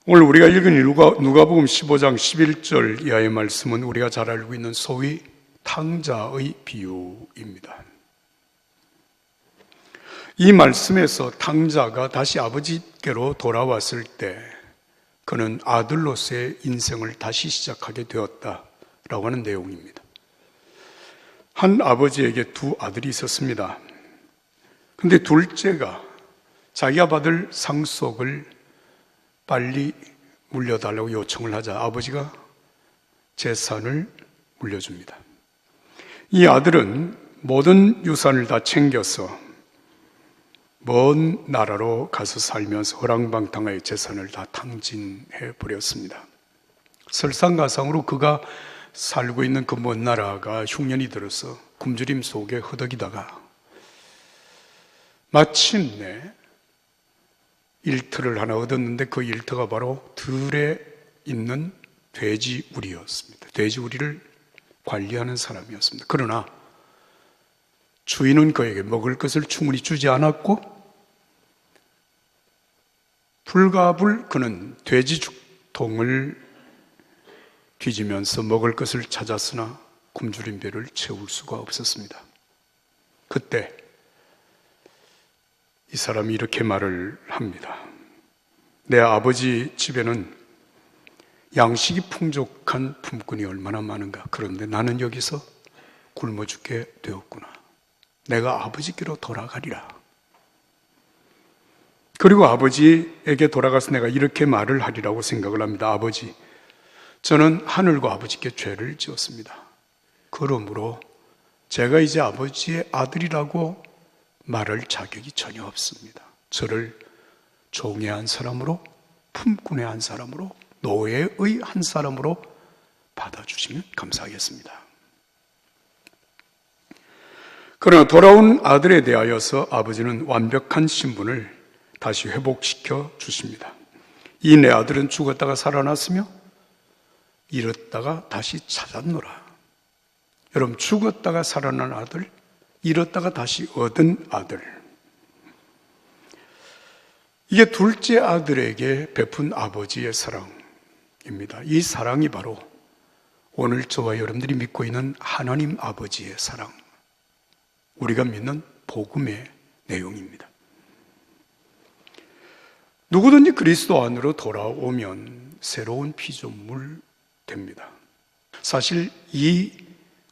오늘 우리가 읽은 누가복음 15장 11절 이하의 말씀은 우리가 잘 알고 있는 소위 탕자의 비유입니다. 이 말씀에서 탕자가 다시 아버지께로 돌아왔을 때 그는 아들로서의 인생을 다시 시작하게 되었다라고 하는 내용입니다. 한 아버지에게 두 아들이 있었습니다. 근데 둘째가 자기가 받을 상속을 빨리 물려달라고 요청을 하자 아버지가 재산을 물려줍니다. 이 아들은 모든 유산을 다 챙겨서 먼 나라로 가서 살면서 허랑방탕하여 재산을 다 탕진해 버렸습니다. 설상가상으로 그가 살고 있는 그 먼 나라가 흉년이 들어서 굶주림 속에 허덕이다가 마침내 일터를 하나 얻었는데 그 일터가 바로 들에 있는 돼지우리였습니다. 돼지우리를 관리하는 사람이었습니다. 그러나 주인은 그에게 먹을 것을 충분히 주지 않았고 불가불 그는 돼지 죽통을 뒤지면서 먹을 것을 찾았으나 굶주린 배를 채울 수가 없었습니다. 그때 이 사람이 이렇게 말을 합니다. 내 아버지 집에는 양식이 풍족한 품꾼이 얼마나 많은가. 그런데 나는 여기서 굶어 죽게 되었구나. 내가 아버지께로 돌아가리라. 그리고 아버지에게 돌아가서 내가 이렇게 말을 하리라고 생각을 합니다. 아버지, 저는 하늘과 아버지께 죄를 지었습니다. 그러므로 제가 이제 아버지의 아들이라고 말할 자격이 전혀 없습니다. 저를 종의 한 사람으로, 품꾼의 한 사람으로, 노예의 한 사람으로 받아주시면 감사하겠습니다. 그러나 돌아온 아들에 대하여서 아버지는 완벽한 신분을 다시 회복시켜 주십니다. 이 내 아들은 죽었다가 살아났으며 잃었다가 다시 찾았노라. 여러분, 죽었다가 살아난 아들, 잃었다가 다시 얻은 아들. 이게 둘째 아들에게 베푼 아버지의 사랑입니다. 이 사랑이 바로 오늘 저와 여러분들이 믿고 있는 하나님 아버지의 사랑, 우리가 믿는 복음의 내용입니다. 누구든지 그리스도 안으로 돌아오면 새로운 피조물 됩니다. 사실 이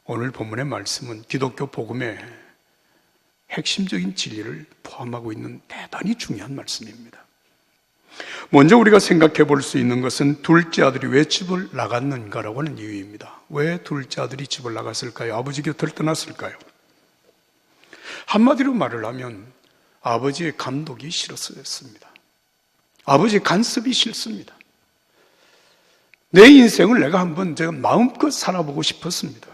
오늘 본문의 말씀은 기독교 복음의 핵심적인 진리를 포함하고 있는 대단히 중요한 말씀입니다. 먼저 우리가 생각해 볼 수 있는 것은 둘째 아들이 왜 집을 나갔는가라고 하는 이유입니다. 왜 둘째 아들이 집을 나갔을까요? 아버지 곁을 떠났을까요? 한마디로 말을 하면 아버지의 감독이 싫었습니다. 아버지의 간섭이 싫습니다. 내 인생을 내가 한번 제가 마음껏 살아보고 싶었습니다.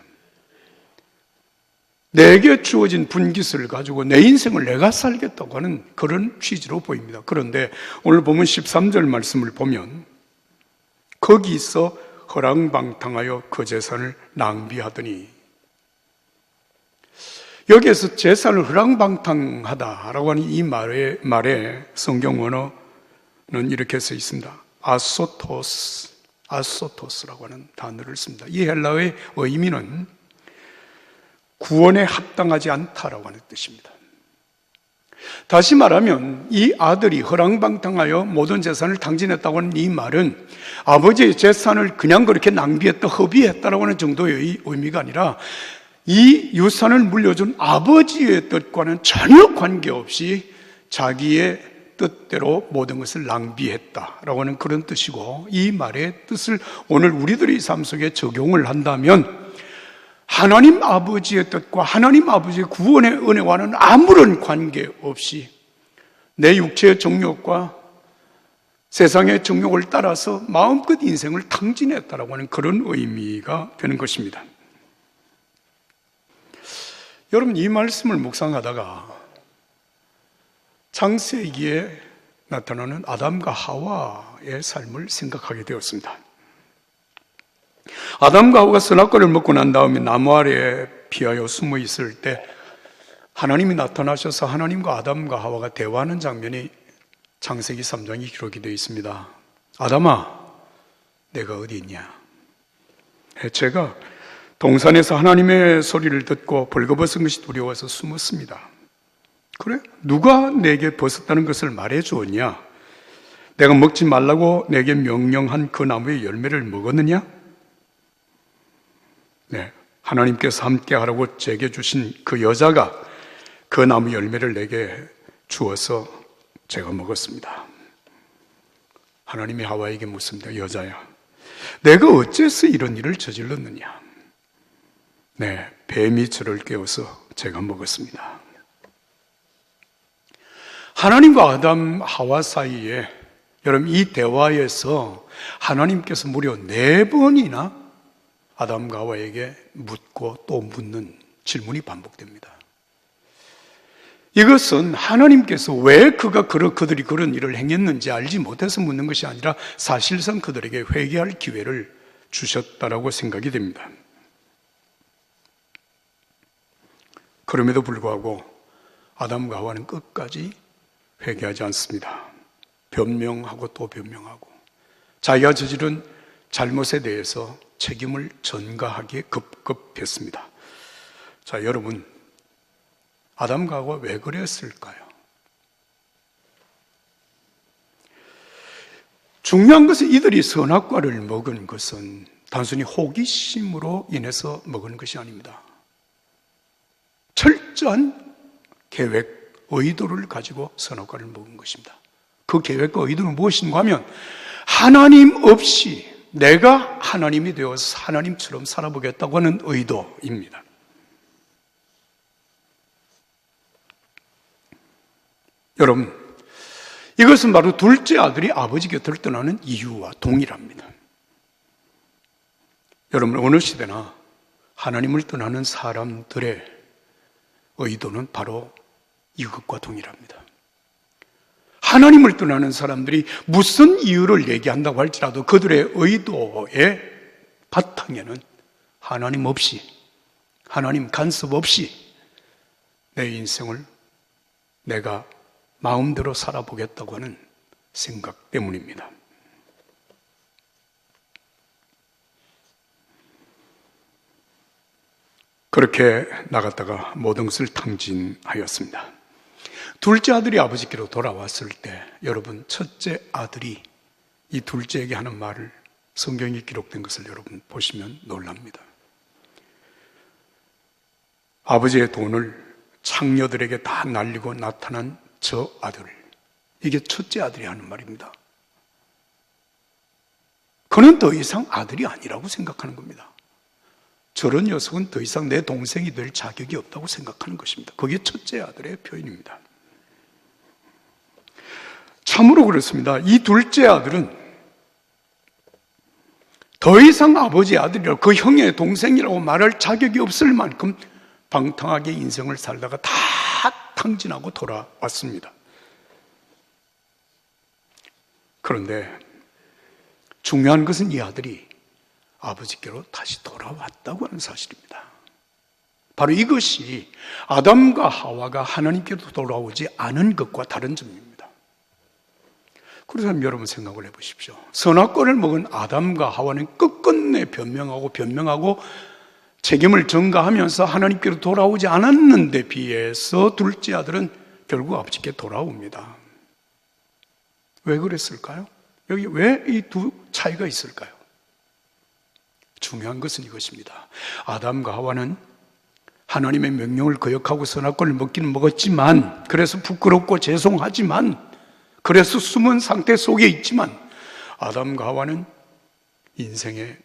내게 주어진 분깃을 가지고 내 인생을 내가 살겠다고 하는 그런 취지로 보입니다. 그런데 오늘 보면 13절 말씀을 보면 거기서 허랑방탕하여 그 재산을 낭비하더니, 여기에서 재산을 허랑방탕하다라고 하는 이 말에 성경 원어는 이렇게 써 있습니다. 아소토스라고 하는 단어를 씁니다. 이 헬라어의 의미는 구원에 합당하지 않다라고 하는 뜻입니다. 다시 말하면 이 아들이 허랑방탕하여 모든 재산을 탕진했다고 하는 이 말은 아버지의 재산을 그냥 그렇게 낭비했다, 허비했다라고 하는 정도의 의미가 아니라 이 유산을 물려준 아버지의 뜻과는 전혀 관계없이 자기의 뜻대로 모든 것을 낭비했다라고 하는 그런 뜻이고, 이 말의 뜻을 오늘 우리들의 삶 속에 적용을 한다면 하나님 아버지의 뜻과 하나님 아버지의 구원의 은혜와는 아무런 관계없이 내 육체의 정욕과 세상의 정욕을 따라서 마음껏 인생을 탕진했다라고 하는 그런 의미가 되는 것입니다. 여러분, 이 말씀을 묵상하다가 창세기에 나타나는 아담과 하와의 삶을 생각하게 되었습니다. 아담과 하와가 선악과를 먹고 난 다음에 나무 아래에 피하여 숨어 있을 때 하나님이 나타나셔서 하나님과 아담과 하와가 대화하는 장면이 창세기 3장에 기록이 되어 있습니다. 아담아, 내가 어디 있냐? 제가 동산에서 하나님의 소리를 듣고 벌거벗은 것이 두려워서 숨었습니다. 그래? 누가 내게 벗었다는 것을 말해 주었냐? 내가 먹지 말라고 내게 명령한 그 나무의 열매를 먹었느냐? 네, 하나님께서 함께 하라고 제게 주신 그 여자가 그 나무 열매를 내게 주어서 제가 먹었습니다. 하나님이 하와에게 묻습니다. 여자야, 내가 어째서 이런 일을 저질렀느냐? 네, 뱀이 저를 깨워서 제가 먹었습니다. 하나님과 아담, 하와 사이에 여러분 이 대화에서 하나님께서 무려 4번이나 아담과 하와에게 묻고 또 묻는 질문이 반복됩니다. 이것은 하나님께서 왜 그들이 그런 일을 행했는지 알지 못해서 묻는 것이 아니라 사실상 그들에게 회개할 기회를 주셨다라고 생각이 됩니다. 그럼에도 불구하고 아담과 하와는 끝까지 회개하지 않습니다. 변명하고 또 변명하고 자기가 저지른 잘못에 대해서 책임을 전가하기에 급급했습니다. 자, 여러분, 아담과 하와 왜 그랬을까요? 중요한 것은 이들이 선악과를 먹은 것은 단순히 호기심으로 인해서 먹은 것이 아닙니다. 철저한 계획, 의도를 가지고 선악과를 먹은 것입니다. 그 계획과 의도는 무엇인가 하면 하나님 없이 내가 하나님이 되어서 하나님처럼 살아보겠다고 하는 의도입니다. 여러분, 이것은 바로 둘째 아들이 아버지 곁을 떠나는 이유와 동일합니다. 여러분, 어느 시대나 하나님을 떠나는 사람들의 의도는 바로 이것과 동일합니다. 하나님을 떠나는 사람들이 무슨 이유를 얘기한다고 할지라도 그들의 의도의 바탕에는 하나님 없이, 하나님 간섭 없이 내 인생을 내가 마음대로 살아보겠다고 하는 생각 때문입니다. 그렇게 나갔다가 모든 것을 탕진하였습니다. 둘째 아들이 아버지께로 돌아왔을 때 여러분, 첫째 아들이 이 둘째에게 하는 말을 성경에 기록된 것을 여러분 보시면 놀랍니다. 아버지의 돈을 창녀들에게 다 날리고 나타난 저 아들, 이게 첫째 아들이 하는 말입니다. 그는 더 이상 아들이 아니라고 생각하는 겁니다. 저런 녀석은 더 이상 내 동생이 될 자격이 없다고 생각하는 것입니다. 그게 첫째 아들의 표현입니다. 참으로 그렇습니다. 이 둘째 아들은 더 이상 아버지의 아들이라고, 그 형의 동생이라고 말할 자격이 없을 만큼 방탕하게 인생을 살다가 다 탕진하고 돌아왔습니다. 그런데 중요한 것은 이 아들이 아버지께로 다시 돌아왔다고 하는 사실입니다. 바로 이것이 아담과 하와가 하나님께로 돌아오지 않은 것과 다른 점입니다. 그래서 여러분 생각을 해보십시오. 선악과를 먹은 아담과 하와는 끝끝내 변명하고 책임을 전가하면서 하나님께로 돌아오지 않았는데 비해서 둘째 아들은 결국 아버지께 돌아옵니다. 왜 그랬을까요? 여기 왜 이 두 차이가 있을까요? 중요한 것은 이것입니다. 아담과 하와는 하나님의 명령을 거역하고 선악과를 먹기는 먹었지만, 그래서 부끄럽고 죄송하지만, 그래서 숨은 상태 속에 있지만, 아담과 하와는 인생의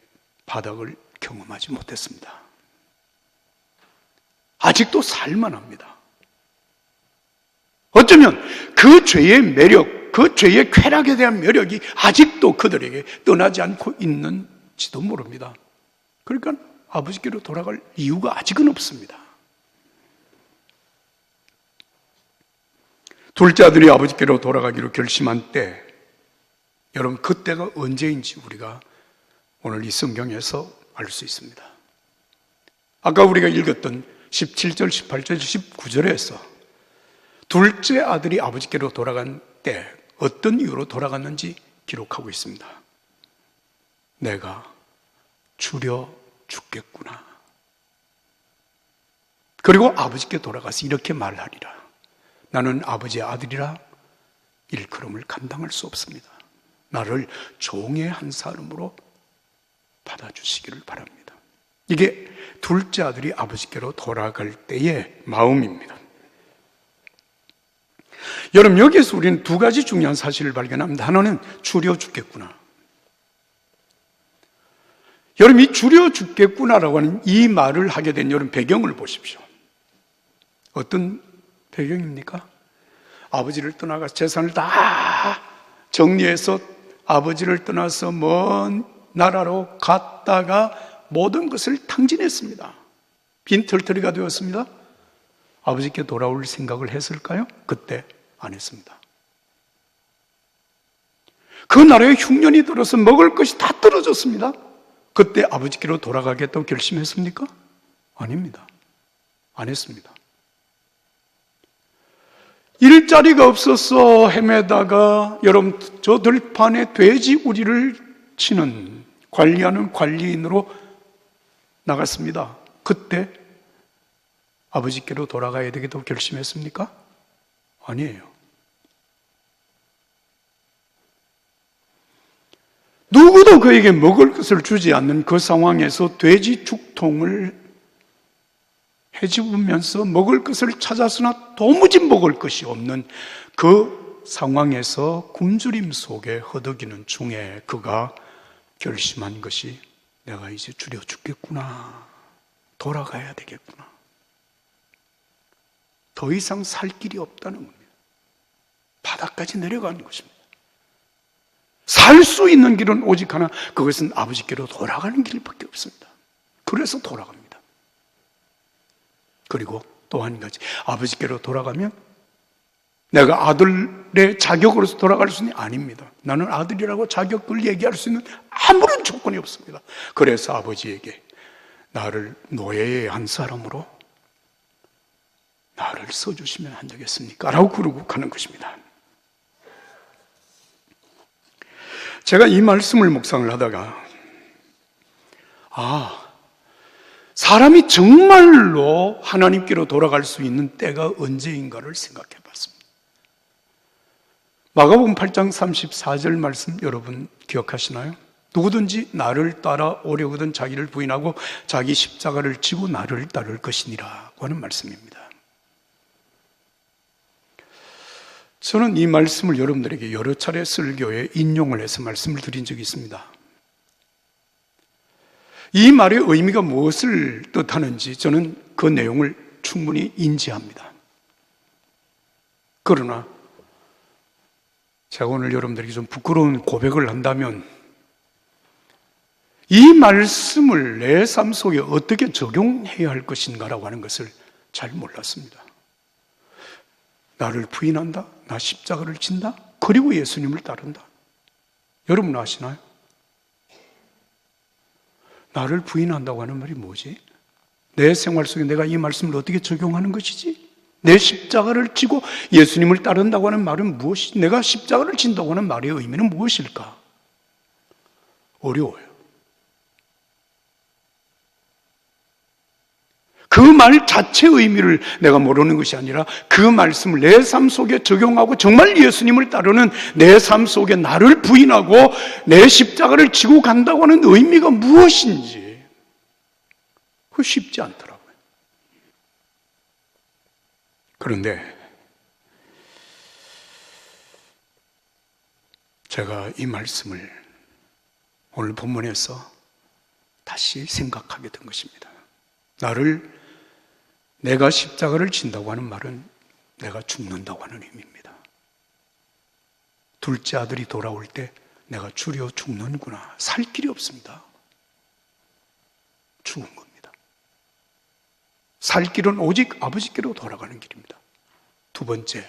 바닥을 경험하지 못했습니다. 아직도 살만합니다. 어쩌면 그 죄의 매력, 그 죄의 쾌락에 대한 매력이 아직도 그들에게 떠나지 않고 있는지도 모릅니다. 그러니까 아버지께로 돌아갈 이유가 아직은 없습니다. 둘째 아들이 아버지께로 돌아가기로 결심한 때, 여러분 그때가 언제인지 우리가 오늘 이 성경에서 알 수 있습니다. 아까 우리가 읽었던 17절, 18절, 19절에서 둘째 아들이 아버지께로 돌아간 때 어떤 이유로 돌아갔는지 기록하고 있습니다. 내가 주려 죽겠구나. 그리고 아버지께 돌아가서 이렇게 말하리라. 나는 아버지의 아들이라 일컬음을 감당할 수 없습니다. 나를 종의 한 사람으로 받아주시기를 바랍니다. 이게 둘째 아들이 아버지께로 돌아갈 때의 마음입니다. 여러분, 여기에서 우리는 두 가지 중요한 사실을 발견합니다. 하나는 주려 죽겠구나. 여러분, 이 주려 죽겠구나라고 하는 이 말을 하게 된 여러분 배경을 보십시오. 어떤 배경입니까? 아버지를 떠나가 재산을 다 정리해서 아버지를 떠나서 먼 나라로 갔다가 모든 것을 탕진했습니다. 빈털터리가 되었습니다. 아버지께 돌아올 생각을 했을까요? 그때 안 했습니다. 그 나라에 흉년이 들어서 먹을 것이 다 떨어졌습니다. 그때 아버지께로 돌아가겠다고 결심했습니까? 아닙니다. 안 했습니다. 일자리가 없어서 헤매다가 여러분 저 들판에 돼지 우리를 치는 관리하는 관리인으로 나갔습니다. 그때 아버지께로 돌아가야 되겠다고 결심했습니까? 아니에요. 누구도 그에게 먹을 것을 주지 않는 그 상황에서 돼지 죽통을 헤집으면서 먹을 것을 찾았으나 도무지 먹을 것이 없는 그 상황에서 굶주림 속에 허덕이는 중에 그가 결심한 것이 내가 이제 주려 죽겠구나. 돌아가야 되겠구나. 더 이상 살 길이 없다는 겁니다. 바닥까지 내려가는 것입니다. 살 수 있는 길은 오직 하나, 그것은 아버지께로 돌아가는 길밖에 없습니다. 그래서 돌아갑니다. 그리고 또 한 가지, 아버지께로 돌아가면 내가 아들의 자격으로서 돌아갈 수는 아닙니다. 나는 아들이라고 자격을 얘기할 수 있는 아무런 조건이 없습니다. 그래서 아버지에게 나를 노예의 한 사람으로 나를 써주시면 안 되겠습니까? 라고 굴복하는 것입니다. 제가 이 말씀을 묵상을 하다가 사람이 정말로 하나님께로 돌아갈 수 있는 때가 언제인가를 생각해 봤습니다. 마가복음 8장 34절 말씀 여러분 기억하시나요? 누구든지 나를 따라 오려거든 자기를 부인하고 자기 십자가를 지고 나를 따를 것이니라고 하는 말씀입니다. 저는 이 말씀을 여러분들에게 여러 차례 설교에 인용을 해서 말씀을 드린 적이 있습니다. 이 말의 의미가 무엇을 뜻하는지 저는 그 내용을 충분히 인지합니다. 그러나 제가 오늘 여러분들에게 좀 부끄러운 고백을 한다면 이 말씀을 내 삶 속에 어떻게 적용해야 할 것인가라고 하는 것을 잘 몰랐습니다. 나를 부인한다, 나 십자가를 진다, 그리고 예수님을 따른다. 여러분 아시나요? 나를 부인한다고 하는 말이 뭐지? 내 생활 속에 내가 이 말씀을 어떻게 적용하는 것이지? 내 십자가를 지고 예수님을 따른다고 하는 말은 무엇이? 내가 십자가를 진다고 하는 말의 의미는 무엇일까? 어려워요. 그 말 자체의 의미를 내가 모르는 것이 아니라 그 말씀을 내 삶 속에 적용하고 정말 예수님을 따르는 내 삶 속에 나를 부인하고 내 십자가를 지고 간다고 하는 의미가 무엇인지 그거 쉽지 않더라고요. 그런데 제가 이 말씀을 오늘 본문에서 다시 생각하게 된 것입니다. 내가 십자가를 진다고 하는 말은 내가 죽는다고 하는 의미입니다. 둘째 아들이 돌아올 때 내가 주려 죽는구나. 살 길이 없습니다. 죽은 겁니다. 살 길은 오직 아버지께로 돌아가는 길입니다. 두 번째,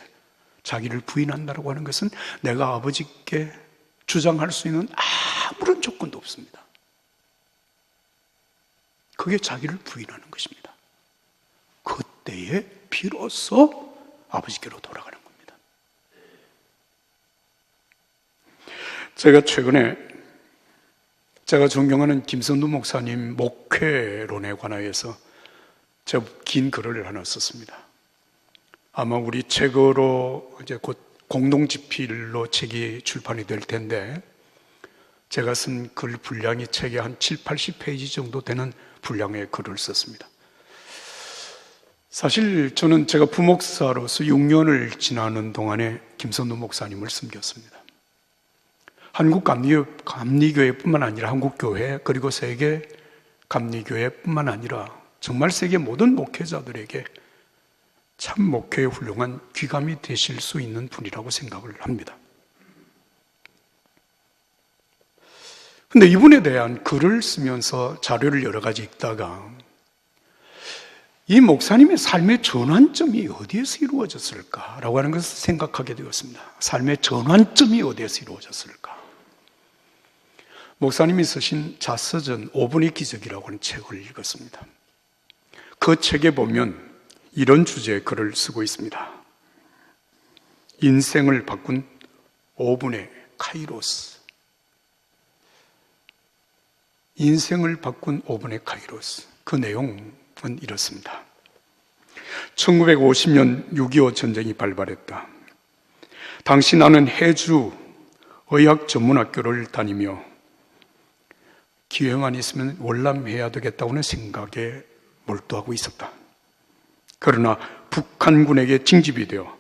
자기를 부인한다고 하는 것은 내가 아버지께 주장할 수 있는 아무런 조건도 없습니다. 그게 자기를 부인하는 것입니다. 그때에 비로소 아버지께로 돌아가는 겁니다. 제가 최근에 제가 존경하는 김선두 목사님 목회론에 관하여서 제가 긴 글을 하나 썼습니다. 아마 우리 책으로 이제 곧 공동집필로 책이 출판이 될 텐데, 제가 쓴 글 분량이 책에 한 7, 80페이지 정도 되는 분량의 글을 썼습니다. 사실 저는 제가 부목사로서 6년을 지나는 동안에 김선두 목사님을 섬겼습니다. 한국 감리교회뿐만 아니라 한국교회, 그리고 세계 감리교회뿐만 아니라 정말 세계 모든 목회자들에게 참 목회의 훌륭한 귀감이 되실 수 있는 분이라고 생각을 합니다. 그런데 이분에 대한 글을 쓰면서 자료를 여러 가지 읽다가 이 목사님의 삶의 전환점이 어디에서 이루어졌을까라고 하는 것을 생각하게 되었습니다. 삶의 전환점이 어디에서 이루어졌을까? 목사님이 쓰신 자서전 5분의 기적이라고 하는 책을 읽었습니다. 그 책에 보면 이런 주제의 글을 쓰고 있습니다. 인생을 바꾼 5분의 카이로스. 인생을 바꾼 5분의 카이로스. 그 내용은 이렇습니다. 1950년 6.25 전쟁이 발발했다. 당시 나는 해주 의학전문학교를 다니며 기회만 있으면 월남해야 되겠다고는 생각에 몰두하고 있었다. 그러나 북한군에게 징집이 되어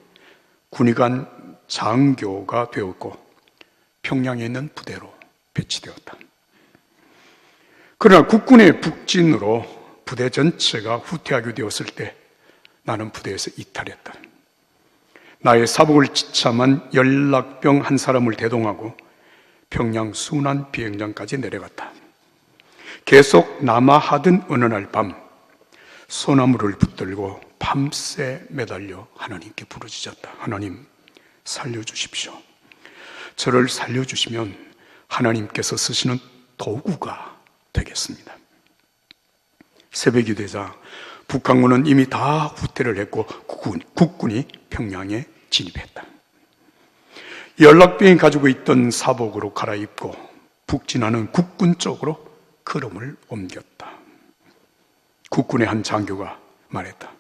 군의관 장교가 되었고 평양에 있는 부대로 배치되었다. 그러나 국군의 북진으로 부대 전체가 후퇴하게 되었을 때 나는 부대에서 이탈했다. 나의 사복을 지참한 연락병 한 사람을 대동하고 평양 순안 비행장까지 내려갔다. 계속 남하하던 어느 날 밤 소나무를 붙들고 밤새 매달려 하나님께 부르짖었다. 하나님, 살려주십시오. 저를 살려주시면 하나님께서 쓰시는 도구가 되겠습니다. 새벽이 되자 북한군은 이미 다 후퇴를 했고 국군이 평양에 진입했다. 연락병이 가지고 있던 사복으로 갈아입고 북진하는 국군 쪽으로 걸음을 옮겼다. 국군의 한 장교가 말했다.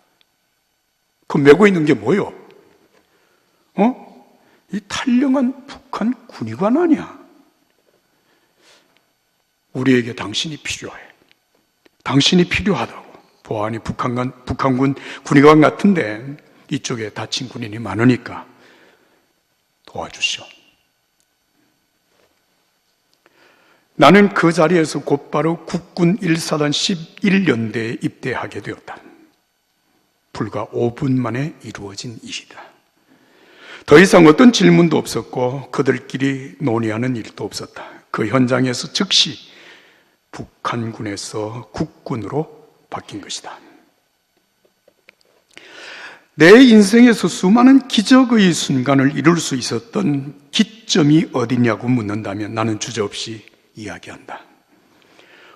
그 메고 있는 게 뭐요? 이 탈영한 북한 군의관 아니야? 우리에게 당신이 필요해. 당신이 필요하다고. 보아하니 북한군 군의관 같은데 이쪽에 다친 군인이 많으니까 도와주시오. 나는 그 자리에서 곧바로 국군 1사단 11연대에 입대하게 되었다. 불과 5분 만에 이루어진 일이다. 더 이상 어떤 질문도 없었고 그들끼리 논의하는 일도 없었다. 그 현장에서 즉시 북한군에서 국군으로 바뀐 것이다. 내 인생에서 수많은 기적의 순간을 이룰 수 있었던 기점이 어디냐고 묻는다면 나는 주저없이 이야기한다.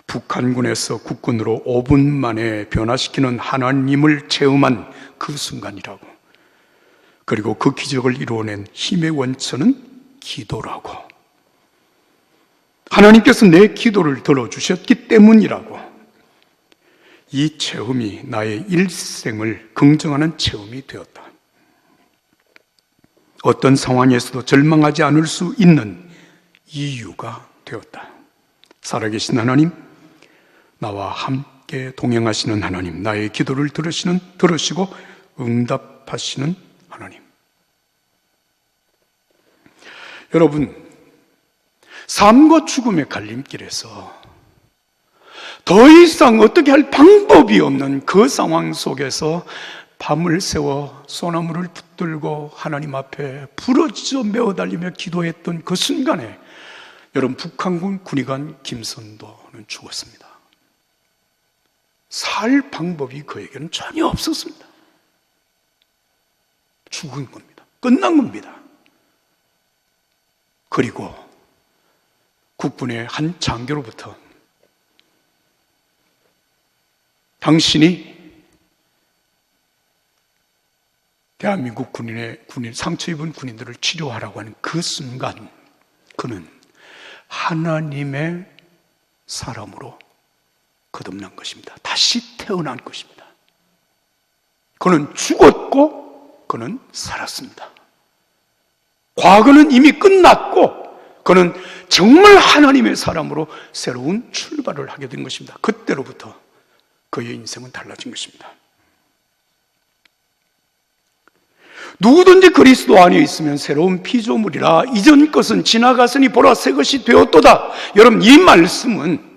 북한군에서 국군으로 5분 만에 변화시키는 하나님을 체험한 그 순간이라고. 그리고 그 기적을 이루어낸 힘의 원천은 기도라고. 하나님께서 내 기도를 들어주셨기 때문이라고. 이 체험이 나의 일생을 긍정하는 체험이 되었다. 어떤 상황에서도 절망하지 않을 수 있는 이유가 되었다. 살아계신 하나님, 나와 함께 동행하시는 하나님, 나의 기도를 들으시고 응답하시는 하나님. 여러분, 삶과 죽음의 갈림길에서 더 이상 어떻게 할 방법이 없는 그 상황 속에서 밤을 새워 소나무를 붙들고 하나님 앞에 부러지며 메어달리며 기도했던 그 순간에 여러분, 북한군 군의관 김선도는 죽었습니다. 살 방법이 그에게는 전혀 없었습니다. 죽은 겁니다. 끝난 겁니다. 그리고 국군의 한 장교로부터 당신이 대한민국 상처 입은 군인들을 치료하라고 하는 그 순간 그는 하나님의 사람으로 거듭난 것입니다. 다시 태어난 것입니다. 그는 죽었고 그는 살았습니다. 과거는 이미 끝났고 그는 정말 하나님의 사람으로 새로운 출발을 하게 된 것입니다. 그때로부터 그의 인생은 달라진 것입니다. 누구든지 그리스도 안에 있으면 새로운 피조물이라 이전 것은 지나갔으니 보라 새 것이 되었도다. 여러분, 이 말씀은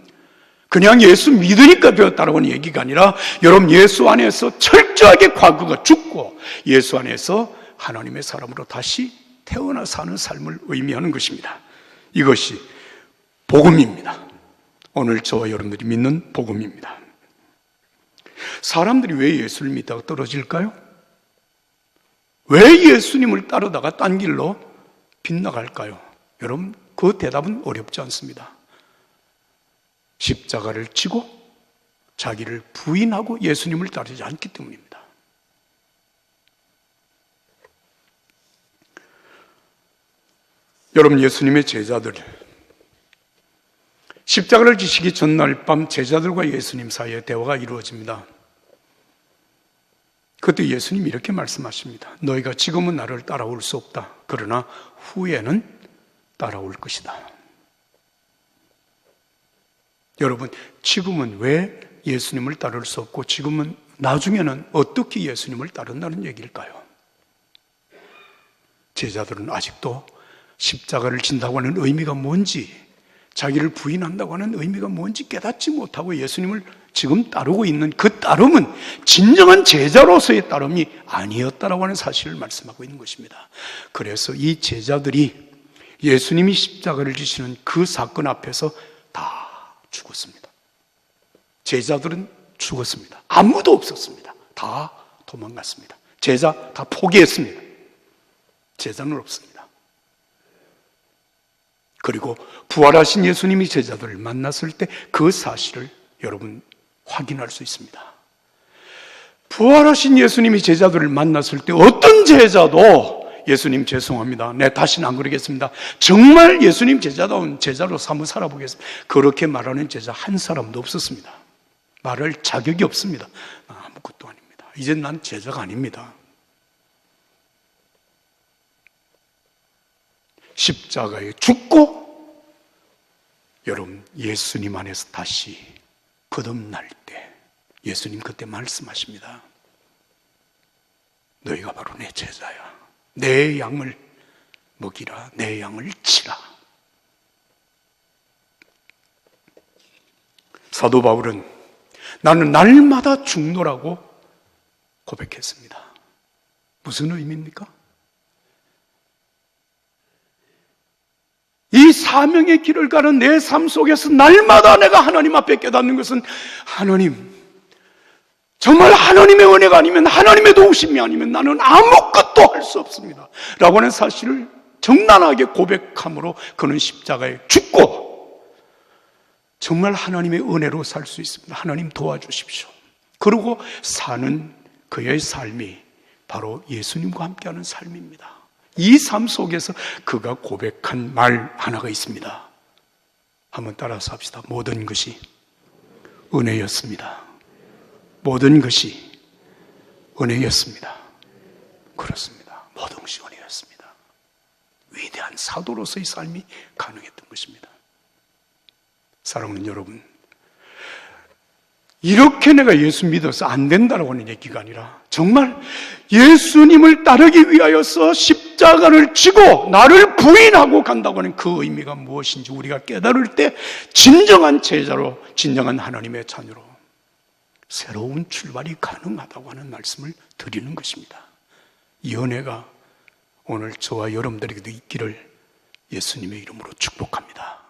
그냥 예수 믿으니까 되었다라고 하는 얘기가 아니라 여러분 예수 안에서 철저하게 과거가 죽고 예수 안에서 하나님의 사람으로 다시 태어나 사는 삶을 의미하는 것입니다. 이것이 복음입니다. 오늘 저와 여러분들이 믿는 복음입니다. 사람들이 왜 예수를 믿다가 떨어질까요? 왜 예수님을 따르다가 딴 길로 빗나갈까요? 여러분, 그 대답은 어렵지 않습니다. 십자가를 지고 자기를 부인하고 예수님을 따르지 않기 때문입니다. 여러분, 예수님의 제자들, 십자가를 지시기 전날 밤 제자들과 예수님 사이에 대화가 이루어집니다. 그때 예수님이 이렇게 말씀하십니다. 너희가 지금은 나를 따라올 수 없다. 그러나 후에는 따라올 것이다. 여러분, 지금은 왜 예수님을 따를 수 없고 지금은 나중에는 어떻게 예수님을 따른다는 얘기일까요? 제자들은 아직도 십자가를 진다고 하는 의미가 뭔지, 자기를 부인한다고 하는 의미가 뭔지 깨닫지 못하고 예수님을 지금 따르고 있는 그 따름은 진정한 제자로서의 따름이 아니었다라고 하는 사실을 말씀하고 있는 것입니다. 그래서 이 제자들이 예수님이 십자가를 지시는 그 사건 앞에서 다 죽었습니다. 제자들은 죽었습니다. 아무도 없었습니다. 다 도망갔습니다. 제자 다 포기했습니다. 제자는 없습니다. 그리고 부활하신 예수님이 제자들을 만났을 때 그 사실을 여러분 확인할 수 있습니다. 부활하신 예수님이 제자들을 만났을 때 어떤 제자도 예수님 죄송합니다. 네, 다시는 안 그러겠습니다. 정말 예수님 제자다운 제자로 삼아 살아보겠습니다. 그렇게 말하는 제자 한 사람도 없었습니다. 말할 자격이 없습니다. 아무것도 아닙니다. 이젠 난 제자가 아닙니다. 십자가에 죽고 여러분 예수님 안에서 다시 거듭날 때 예수님 그때 말씀하십니다. 너희가 바로 내 제자야. 내 양을 먹이라. 내 양을 치라. 사도 바울은 나는 날마다 죽노라고 고백했습니다. 무슨 의미입니까? 이 사명의 길을 가는 내 삶 속에서 날마다 내가 하나님 앞에 깨닫는 것은 하나님, 정말 하나님의 은혜가 아니면 하나님의 도우심이 아니면 나는 아무것도 할 수 없습니다 라고 하는 사실을 정난하게 고백함으로 그는 십자가에 죽고 정말 하나님의 은혜로 살 수 있습니다. 하나님 도와주십시오. 그리고 사는 그의 삶이 바로 예수님과 함께하는 삶입니다. 이 삶 속에서 그가 고백한 말 하나가 있습니다. 한번 따라서 합시다. 모든 것이 은혜였습니다. 모든 것이 은혜였습니다. 그렇습니다. 모든 것이 은혜였습니다. 위대한 사도로서의 삶이 가능했던 것입니다. 사랑하는 여러분, 이렇게 내가 예수 믿어서 안 된다라고 하는 얘기가 아니라 정말 예수님을 따르기 위하여서 십자가를 지고 나를 부인하고 간다고 하는 그 의미가 무엇인지 우리가 깨달을 때 진정한 제자로, 진정한 하나님의 자녀로 새로운 출발이 가능하다고 하는 말씀을 드리는 것입니다. 이 은혜가 오늘 저와 여러분들에게도 있기를 예수님의 이름으로 축복합니다.